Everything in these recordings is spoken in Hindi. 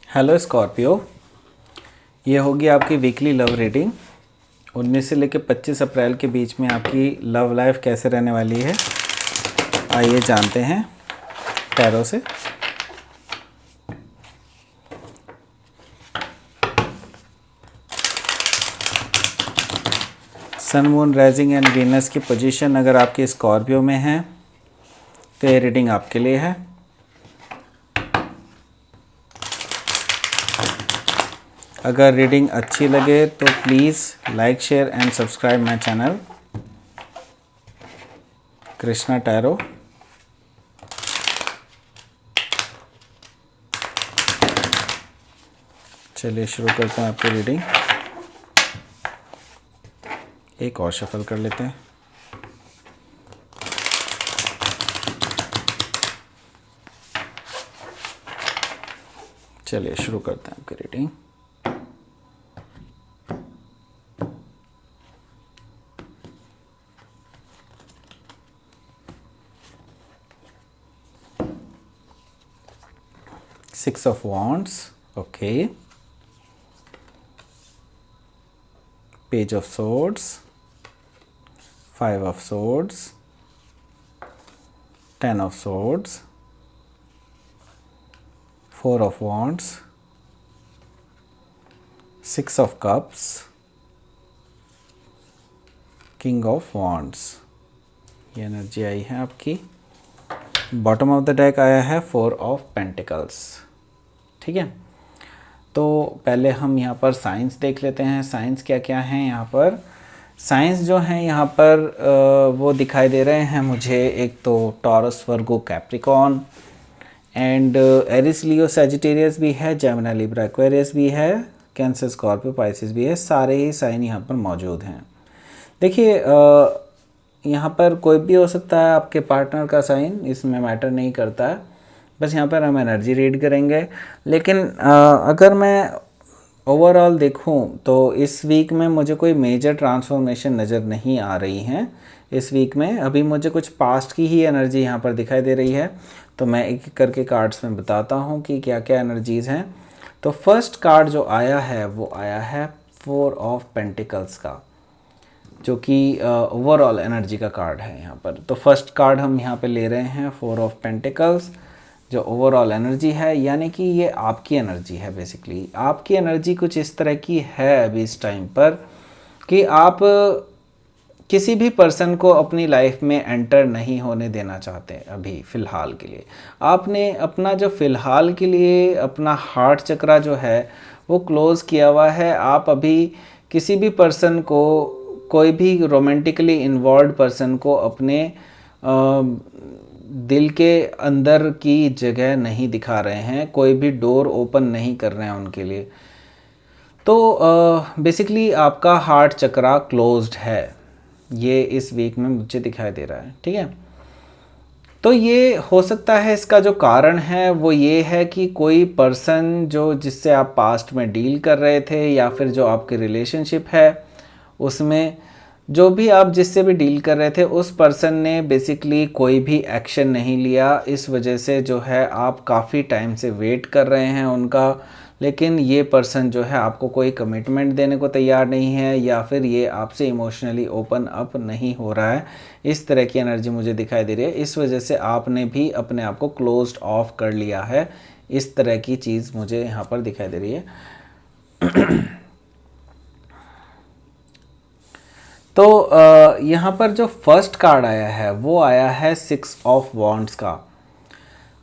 हेलो स्कॉर्पियो, ये होगी आपकी वीकली लव रीडिंग। 19 से लेकर 25 अप्रैल के बीच में आपकी लव लाइफ कैसे रहने वाली है, आइए जानते हैं टैरो से। सन, मून, राइजिंग एंड वीनस की पोजीशन अगर आपके स्कॉर्पियो में है तो ये रीडिंग आपके लिए है। अगर रीडिंग अच्छी लगे तो please like, share and subscribe my channel Krishna tarot. चलिए शुरू करते हैं आपकी रीडिंग। एक और शफल कर लेते हैं। चलिए शुरू करते हैं आपकी reading. Six of Wands, okay. Page of Swords, Five of Swords, Ten of Swords, Four of Wands, Six of Cups, King of Wands। ये एनर्जी आई है आपकी। बॉटम ऑफ द डेक आया है फोर ऑफ पेंटिकल्स। ठीक है, तो पहले हम यहाँ पर साइंस देख लेते हैं। साइंस क्या क्या हैं यहाँ पर। साइंस जो हैं यहाँ पर वो दिखाई दे रहे हैं मुझे। एक तो Taurus, Virgo, Capricorn and Aries, Leo, Sagittarius भी है, जेमिनी, लिब्रा, एक्वेरियस भी है, कैंसर, स्कॉर्पियो, पाइसिस भी है। सारे ही साइन यहाँ पर मौजूद हैं। देखिए यहाँ पर कोई भी हो सकता है आपके पार्टनर का साइन, इसमें मैटर नहीं करता है। बस यहाँ पर हम एनर्जी रीड करेंगे। लेकिन अगर मैं ओवरऑल देखूँ तो इस वीक में मुझे कोई मेजर ट्रांसफॉर्मेशन नज़र नहीं आ रही हैं। इस वीक में अभी मुझे कुछ पास्ट की ही एनर्जी यहाँ पर दिखाई दे रही है। तो मैं एक एक करके कार्ड्स में बताता हूँ कि क्या क्या एनर्जीज़ हैं। तो फर्स्ट कार्ड जो आया है वो आया है फोर ऑफ पेंटिकल्स का, जो कि ओवरऑल एनर्जी का कार्ड है यहाँ पर। तो फर्स्ट कार्ड हम यहाँ पे ले रहे हैं फोर ऑफ पेंटिकल्स, जो ओवरऑल एनर्जी है, यानी कि ये आपकी एनर्जी है। बेसिकली आपकी एनर्जी कुछ इस तरह की है अभी इस टाइम पर कि आप किसी भी पर्सन को अपनी लाइफ में एंटर नहीं होने देना चाहते अभी फ़िलहाल के लिए। आपने अपना जो फ़िलहाल के लिए अपना हार्ट चक्रा जो है वो क्लोज़ किया हुआ है। आप अभी किसी भी पर्सन को, कोई भी रोमांटिकली इन्वॉल्व पर्सन को अपने दिल के अंदर की जगह नहीं दिखा रहे हैं, कोई भी डोर ओपन नहीं कर रहे हैं उनके लिए। तो बेसिकली आपका हार्ट चक्रा क्लोज्ड है, ये इस वीक में मुझे दिखाई दे रहा है। ठीक है, तो ये हो सकता है इसका जो कारण है वो ये है कि कोई पर्सन जो जिससे आप पास्ट में डील कर रहे थे, या फिर जो आपके रिलेशनशिप है उसमें जो भी आप जिससे भी डील कर रहे थे, उस पर्सन ने बेसिकली कोई भी एक्शन नहीं लिया। इस वजह से जो है आप काफ़ी टाइम से वेट कर रहे हैं उनका, लेकिन ये पर्सन जो है आपको कोई कमिटमेंट देने को तैयार नहीं है, या फिर ये आपसे इमोशनली ओपन अप नहीं हो रहा है। इस तरह की एनर्जी मुझे दिखाई दे रही है। इस वजह से आपने भी अपने आप को क्लोज्ड ऑफ कर लिया है। इस तरह की चीज़ मुझे यहाँ पर दिखाई दे रही है। तो यहाँ पर जो फर्स्ट कार्ड आया है वो आया है सिक्स ऑफ वॉन्ड्स का।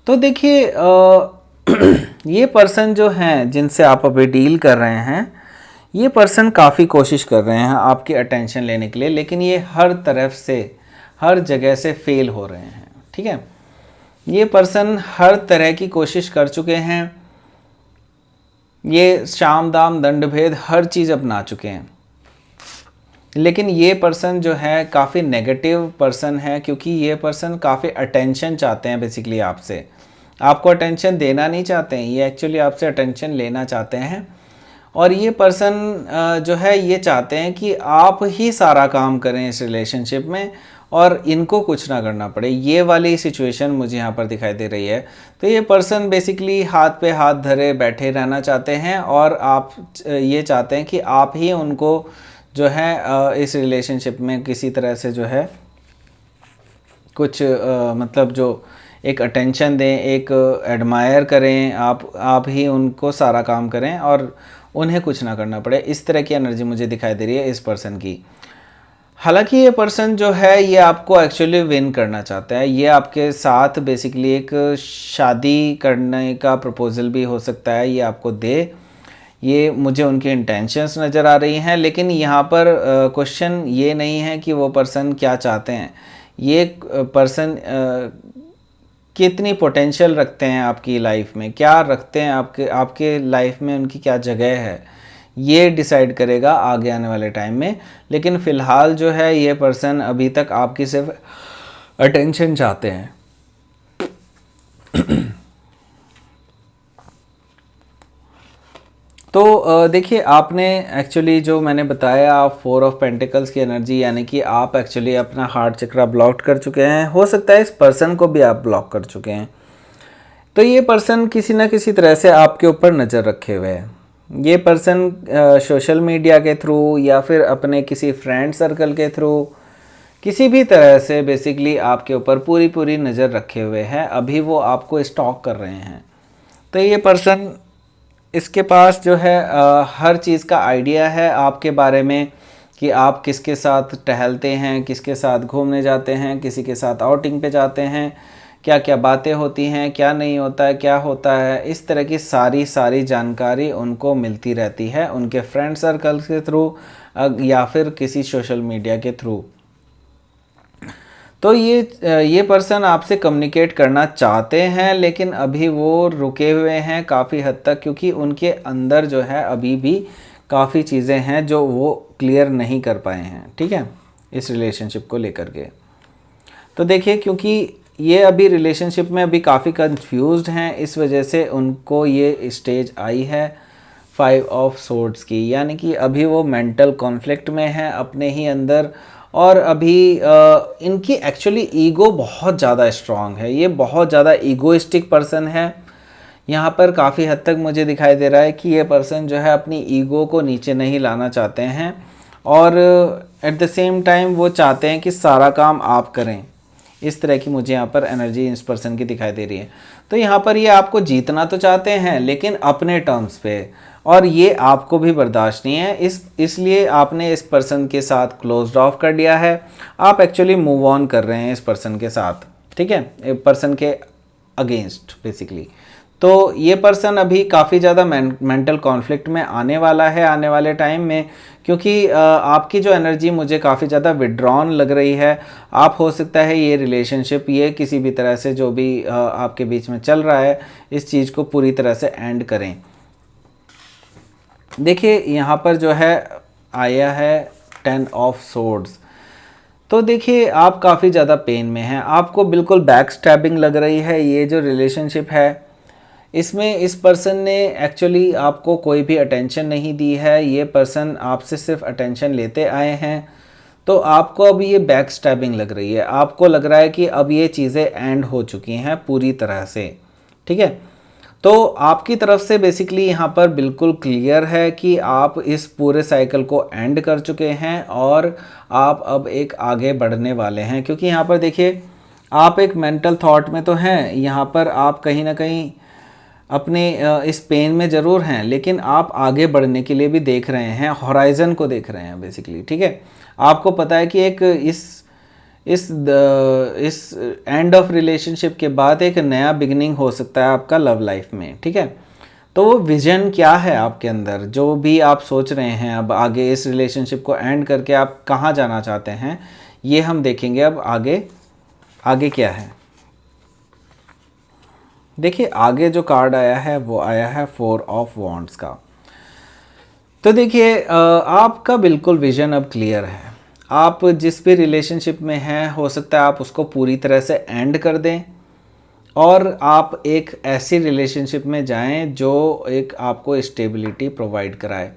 तो देखिए ये पर्सन जो हैं जिनसे आप अभी डील कर रहे हैं, ये पर्सन काफ़ी कोशिश कर रहे हैं आपकी अटेंशन लेने के लिए, लेकिन ये हर तरफ से, हर जगह से फेल हो रहे हैं। ठीक है, ये पर्सन हर तरह की कोशिश कर चुके हैं, ये शाम दाम दंड भेद हर चीज़ अपना चुके हैं, लेकिन ये पर्सन जो है काफ़ी नेगेटिव पर्सन है, क्योंकि ये पर्सन काफ़ी अटेंशन चाहते हैं। बेसिकली आपसे, आपको अटेंशन देना नहीं चाहते हैं, ये एक्चुअली आपसे अटेंशन लेना चाहते हैं। और ये पर्सन जो है ये चाहते हैं कि आप ही सारा काम करें इस रिलेशनशिप में, और इनको कुछ ना करना पड़े, ये वाली सिचुएशन मुझे यहाँ पर दिखाई दे रही है। तो ये पर्सन बेसिकली हाथ पे हाथ धरे बैठे रहना चाहते हैं और आप ये चाहते हैं कि आप ही उनको जो है इस रिलेशनशिप में किसी तरह से जो है कुछ मतलब जो एक अटेंशन दें, एक एडमायर करें, आप ही उनको सारा काम करें और उन्हें कुछ ना करना पड़े। इस तरह की एनर्जी मुझे दिखाई दे रही है इस पर्सन की। हालांकि ये पर्सन जो है ये आपको एक्चुअली विन करना चाहता है, ये आपके साथ बेसिकली एक शादी करने का प्रपोजल भी हो सकता है ये आपको दे, ये मुझे उनके इंटेंशंस नज़र आ रही हैं। लेकिन यहाँ पर क्वेश्चन ये नहीं है कि वो पर्सन क्या चाहते हैं, ये पर्सन कितनी पोटेंशियल रखते हैं आपकी लाइफ में, क्या रखते हैं आपके लाइफ में, उनकी क्या जगह है, ये डिसाइड करेगा आगे आने वाले टाइम में। लेकिन फ़िलहाल जो है ये पर्सन अभी तक आपकी सिर्फ अटेंशन चाहते हैं। तो देखिए आपने एक्चुअली जो मैंने बताया, आप 4 ऑफ पेंटिकल्स की एनर्जी, यानी कि आप एक्चुअली अपना हार्ट चक्रा ब्लॉक कर चुके हैं। हो सकता है इस पर्सन को भी आप ब्लॉक कर चुके हैं। तो ये पर्सन किसी ना किसी तरह से आपके ऊपर नज़र रखे हुए है। ये पर्सन सोशल मीडिया के थ्रू या फिर अपने किसी फ्रेंड सर्कल के थ्रू किसी भी तरह से बेसिकली आपके ऊपर पूरी नज़र रखे हुए हैं। अभी वो आपको स्टॉक कर रहे हैं। तो ये पर्सन, इसके पास जो है हर चीज़ का आइडिया है आपके बारे में कि आप किसके साथ टहलते हैं, किसके साथ घूमने जाते हैं, किसी के साथ आउटिंग पे जाते हैं, क्या क्या बातें होती हैं, क्या नहीं होता है, क्या होता है, इस तरह की सारी जानकारी उनको मिलती रहती है उनके फ्रेंड सर्कल के थ्रू या फिर किसी सोशल मीडिया के थ्रू। तो ये पर्सन आपसे कम्युनिकेट करना चाहते हैं, लेकिन अभी वो रुके हुए हैं काफ़ी हद तक, क्योंकि उनके अंदर जो है अभी भी काफ़ी चीज़ें हैं जो वो क्लियर नहीं कर पाए हैं, ठीक है, इस रिलेशनशिप को लेकर के। तो देखिए, क्योंकि ये अभी रिलेशनशिप में अभी काफ़ी कंफ्यूज्ड हैं, इस वजह से उनको ये स्टेज आई है 5 ऑफ सोर्ड्स की, यानी कि अभी वो मेंटल कॉन्फ्लिक्ट में है अपने ही अंदर। और अभी इनकी एक्चुअली ईगो बहुत ज़्यादा स्ट्रॉन्ग है, ये बहुत ज़्यादा ईगोइस्टिक पर्सन है। यहाँ पर काफ़ी हद तक मुझे दिखाई दे रहा है कि ये पर्सन जो है अपनी ईगो को नीचे नहीं लाना चाहते हैं और एट द सेम टाइम वो चाहते हैं कि सारा काम आप करें। इस तरह की मुझे यहाँ पर एनर्जी इस पर्सन की दिखाई दे रही है। तो यहाँ पर ये आपको जीतना तो चाहते हैं लेकिन अपने टर्म्स पे, और ये आपको भी बर्दाश्त नहीं है, इसलिए आपने इस पर्सन के साथ क्लोज्ड ऑफ कर दिया है। आप एक्चुअली मूव ऑन कर रहे हैं इस पर्सन के साथ, ठीक है, पर्सन के अगेंस्ट बेसिकली। तो ये पर्सन अभी काफ़ी ज़्यादा मेंटल कॉन्फ्लिक्ट में आने वाला है आने वाले टाइम में, क्योंकि आपकी जो एनर्जी मुझे काफ़ी ज़्यादा विड्रॉन लग रही है। आप हो सकता है ये रिलेशनशिप, ये किसी भी तरह से जो भी आपके बीच में चल रहा है, इस चीज़ को पूरी तरह से एंड करें। देखिए यहाँ पर जो है आया है 10 ऑफ सोर्ड्स। तो देखिए आप काफ़ी ज़्यादा पेन में हैं, आपको बिल्कुल बैक स्टैबिंग लग रही है। ये जो रिलेशनशिप है इसमें इस पर्सन ने एक्चुअली आपको कोई भी अटेंशन नहीं दी है, ये पर्सन आपसे सिर्फ अटेंशन लेते आए हैं। तो आपको अब ये बैक स्टैबिंग लग रही है, आपको लग रहा है कि अब ये चीज़ें एंड हो चुकी हैं पूरी तरह से, ठीक है। तो आपकी तरफ से बेसिकली यहाँ पर बिल्कुल क्लियर है कि आप इस पूरे साइकिल को एंड कर चुके हैं और आप अब एक आगे बढ़ने वाले हैं। क्योंकि यहाँ पर देखिए आप एक मेंटल थॉट में तो हैं, यहाँ पर आप कहीं ना कहीं अपने इस पेन में ज़रूर हैं, लेकिन आप आगे बढ़ने के लिए भी देख रहे हैं, हॉराइज़न को देख रहे हैं बेसिकली, ठीक है। आपको पता है कि एक इस एंड ऑफ रिलेशनशिप के बाद एक नया बिगिनिंग हो सकता है आपका लव लाइफ में, ठीक है। तो वो विजन क्या है आपके अंदर, जो भी आप सोच रहे हैं अब आगे इस रिलेशनशिप को एंड करके आप कहाँ जाना चाहते हैं, ये हम देखेंगे अब आगे क्या है। देखिए आगे जो कार्ड आया है वो आया है 4 ऑफ वॉन्ड्स का। तो देखिए आपका बिल्कुल विजन अब क्लियर है। आप जिस भी रिलेशनशिप में हैं, हो सकता है आप उसको पूरी तरह से एंड कर दें और आप एक ऐसी रिलेशनशिप में जाएं जो एक आपको स्टेबिलिटी प्रोवाइड कराए।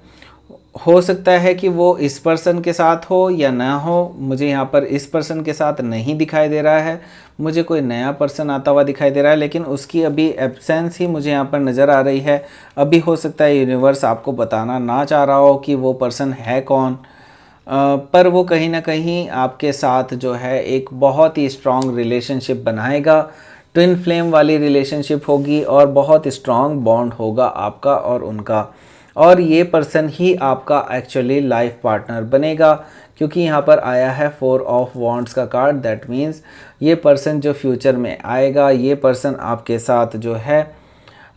हो सकता है कि वो इस पर्सन के साथ हो या ना हो, मुझे यहाँ पर इस पर्सन के साथ नहीं दिखाई दे रहा है, मुझे कोई नया पर्सन आता हुआ दिखाई दे रहा है, लेकिन उसकी अभी एब्सेंस ही मुझे यहाँ पर नज़र आ रही है। अभी हो सकता है यूनिवर्स आपको बताना ना चाह रहा हो कि वो पर्सन है कौन, पर वो कहीं ना कहीं आपके साथ जो है एक बहुत ही स्ट्रॉन्ग रिलेशनशिप बनाएगा। ट्विन फ्लेम वाली रिलेशनशिप होगी और बहुत स्ट्रॉन्ग बॉन्ड होगा आपका और उनका, और ये पर्सन ही आपका एक्चुअली लाइफ पार्टनर बनेगा, क्योंकि यहाँ पर आया है 4 ऑफ वॉन्ड्स का कार्ड। दैट मीन्स ये पर्सन जो फ्यूचर में आएगा, ये पर्सन आपके साथ जो है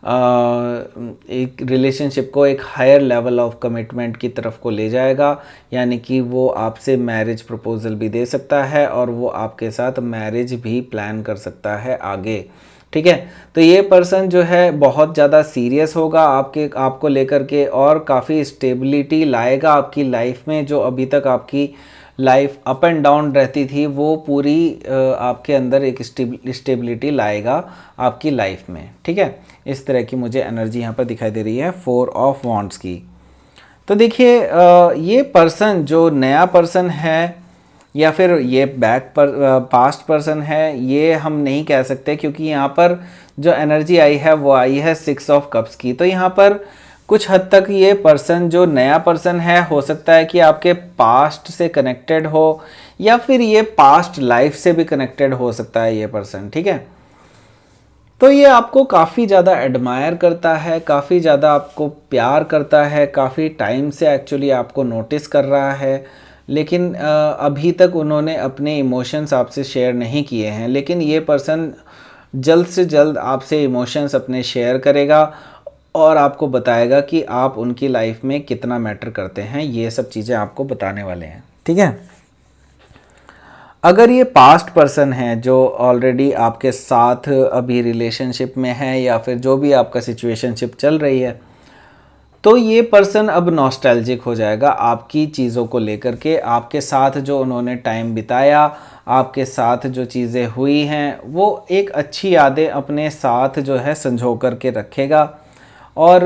एक रिलेशनशिप को एक हायर लेवल ऑफ कमिटमेंट की तरफ को ले जाएगा, यानी कि वो आपसे मैरिज प्रपोजल भी दे सकता है और वो आपके साथ मैरिज भी प्लान कर सकता है आगे। ठीक है, तो ये पर्सन जो है बहुत ज़्यादा सीरियस होगा आपको लेकर के, और काफ़ी स्टेबिलिटी लाएगा आपकी लाइफ में। जो अभी तक आपकी लाइफ अप एंड डाउन रहती थी, वो पूरी आपके अंदर एक स्टेबिलिटी लाएगा आपकी लाइफ में। ठीक है, इस तरह की मुझे एनर्जी यहाँ पर दिखाई दे रही है 4 ऑफ वॉन्ड्स की। तो देखिए ये पर्सन जो नया पर्सन है या फिर ये पास्ट पर्सन है, ये हम नहीं कह सकते, क्योंकि यहाँ पर जो एनर्जी आई है वो आई है 6 ऑफ कप्स की। तो यहाँ पर कुछ हद तक ये पर्सन जो नया पर्सन है, हो सकता है कि आपके पास्ट से कनेक्टेड हो या फिर ये पास्ट लाइफ से भी कनेक्टेड हो सकता है ये पर्सन। ठीक है, तो ये आपको काफ़ी ज़्यादा एडमायर करता है, काफ़ी ज़्यादा आपको प्यार करता है, काफ़ी टाइम से एक्चुअली आपको नोटिस कर रहा है, लेकिन अभी तक उन्होंने अपने इमोशंस आपसे शेयर नहीं किए हैं। लेकिन ये पर्सन जल्द से जल्द आपसे इमोशंस अपने शेयर करेगा और आपको बताएगा कि आप उनकी लाइफ में कितना मैटर करते हैं। ये सब चीज़ें आपको बताने वाले हैं। ठीक है, अगर ये पास्ट पर्सन है जो ऑलरेडी आपके साथ अभी रिलेशनशिप में है या फिर जो भी आपका सिचुएशनशिप चल रही है, तो ये पर्सन अब नॉस्टैल्जिक हो जाएगा आपकी चीज़ों को लेकर के। आपके साथ जो उन्होंने टाइम बिताया, आपके साथ जो चीज़ें हुई हैं, वो एक अच्छी यादें अपने साथ जो है संजो कर के रखेगा। और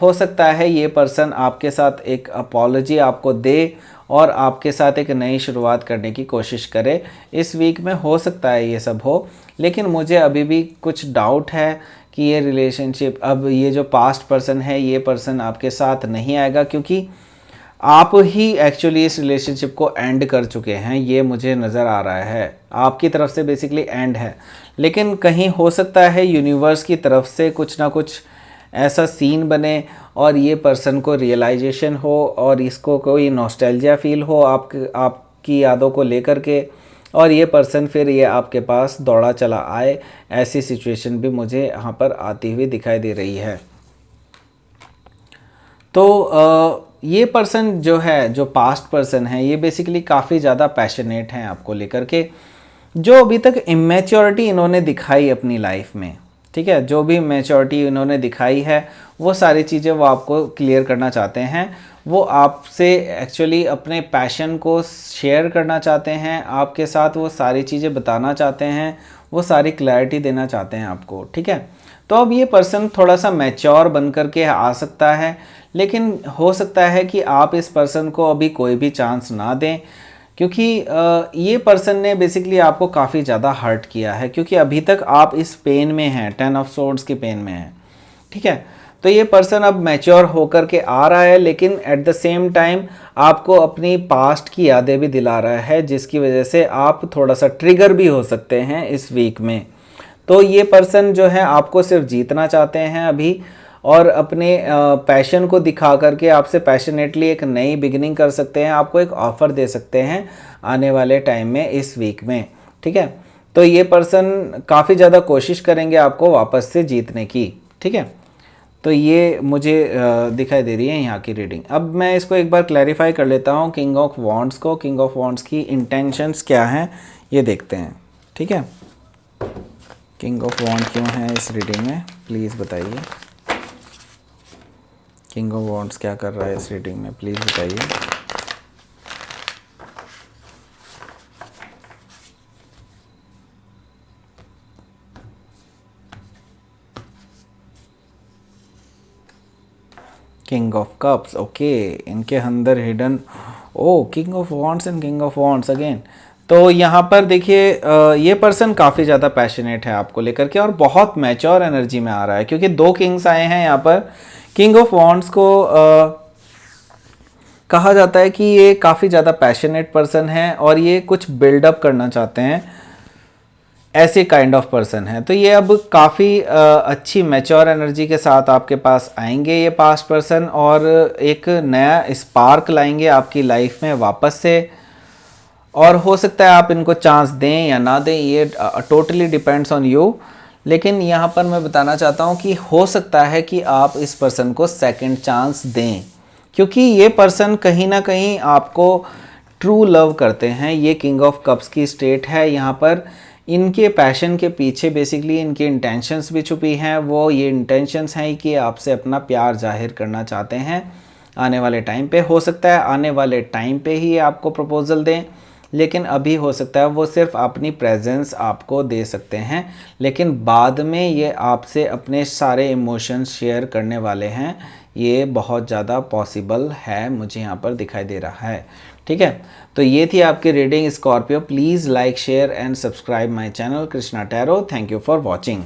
हो सकता है ये पर्सन आपके साथ एक अपॉलॉजी आपको दे और आपके साथ एक नई शुरुआत करने की कोशिश करे। इस वीक में हो सकता है ये सब हो, लेकिन मुझे अभी भी कुछ डाउट है कि ये रिलेशनशिप, अब ये जो पास्ट पर्सन है, ये पर्सन आपके साथ नहीं आएगा, क्योंकि आप ही एक्चुअली इस रिलेशनशिप को एंड कर चुके हैं। ये मुझे नज़र आ रहा है आपकी तरफ से बेसिकली एंड है, लेकिन कहीं हो सकता है यूनिवर्स की तरफ से कुछ ना कुछ ऐसा सीन बने और ये पर्सन को रियलाइजेशन हो और इसको कोई नॉस्टैल्जिया फील हो आपकी यादों को लेकर के, और ये पर्सन फिर ये आपके पास दौड़ा चला आए। ऐसी सिचुएशन भी मुझे यहाँ पर आती हुई दिखाई दे रही है। तो ये पर्सन जो है, जो पास्ट पर्सन है, ये बेसिकली काफ़ी ज़्यादा पैशनेट हैं आपको लेकर के। जो अभी तक इमेच्योरिटी इन्होंने दिखाई अपनी लाइफ में, ठीक है, जो भी मैच्योरिटी इन्होंने दिखाई है, वो सारी चीज़ें वो आपको क्लियर करना चाहते हैं। वो आपसे एक्चुअली अपने पैशन को शेयर करना चाहते हैं, आपके साथ वो सारी चीज़ें बताना चाहते हैं, वो सारी क्लैरिटी देना चाहते हैं आपको। ठीक है, तो अब ये पर्सन थोड़ा सा मैच्योर बन कर के आ सकता है, लेकिन हो सकता है कि आप इस पर्सन को अभी कोई भी चांस ना दें, क्योंकि ये पर्सन ने बेसिकली आपको काफ़ी ज़्यादा हर्ट किया है, क्योंकि अभी तक आप इस पेन में हैं, 10 ऑफ सोर्ड्स के पेन में हैं। ठीक है, तो ये पर्सन अब मैच्योर होकर के आ रहा है, लेकिन एट द सेम टाइम आपको अपनी पास्ट की यादें भी दिला रहा है, जिसकी वजह से आप थोड़ा सा ट्रिगर भी हो सकते हैं इस वीक में। तो ये पर्सन जो है आपको सिर्फ जीतना चाहते हैं अभी, और अपने पैशन को दिखा करके आपसे पैशनेटली एक नई बिगिनिंग कर सकते हैं, आपको एक ऑफ़र दे सकते हैं आने वाले टाइम में, इस वीक में। ठीक है, तो ये पर्सन काफ़ी ज़्यादा कोशिश करेंगे आपको वापस से जीतने की। ठीक है, तो ये मुझे दिखाई दे रही है यहाँ की रीडिंग। अब मैं इसको एक बार क्लैरिफाई कर लेता हूँ किंग ऑफ वॉन्ड्स को। किंग ऑफ वॉन्ड्स की इंटेंशंस क्या हैं ये देखते हैं। ठीक है, किंग ऑफ वॉन्ड क्यों है इस रीडिंग में, प्लीज़ बताइए। किंग ऑफ वॉन्ड्स क्या कर रहा है इस रीडिंग में, प्लीज़ बताइए। किंग ऑफ कप्स, ओके, इनके अंदर hidden, oh king of wands and king of wands again. तो यहाँ पर देखिए ये पर्सन काफ़ी ज़्यादा पैशनेट है आपको लेकर के और बहुत मैच्योर एनर्जी में आ रहा है, क्योंकि 2 किंग्स आए हैं यहाँ पर। किंग ऑफ वॉन्ड्स को कहा जाता है कि ये काफ़ी ज़्यादा पैशनेट पर्सन है और ये कुछ बिल्डअप करना चाहते हैं, ऐसे काइंड ऑफ पर्सन है। तो ये अब काफ़ी अच्छी मैच्योर एनर्जी के साथ आपके पास आएंगे ये पास्ट पर्सन, और एक नया स्पार्क लाएंगे आपकी लाइफ में वापस से। और हो सकता है आप इनको चांस दें या ना दें, ये टोटली डिपेंड्स ऑन यू। लेकिन यहाँ पर मैं बताना चाहता हूँ कि हो सकता है कि आप इस पर्सन को सेकंड चांस दें, क्योंकि ये पर्सन कहीं ना कहीं आपको ट्रू लव करते हैं। ये किंग ऑफ कप्स की स्टेट है यहाँ पर। इनके पैशन के पीछे बेसिकली इनकी इंटेंशंस भी छुपी हैं। वो ये इंटेंशंस हैं कि आपसे अपना प्यार जाहिर करना चाहते हैं आने वाले टाइम पे। हो सकता है आने वाले टाइम पे ही आपको प्रपोजल दें, लेकिन अभी हो सकता है वो सिर्फ अपनी प्रेजेंस आपको दे सकते हैं, लेकिन बाद में ये आपसे अपने सारे इमोशंस शेयर करने वाले हैं। ये बहुत ज़्यादा पॉसिबल है, मुझे यहाँ पर दिखाई दे रहा है। ठीक है, तो ये थी आपकी reading Scorpio. Please like, share and subscribe my channel Krishna tarot. Thank you for watching.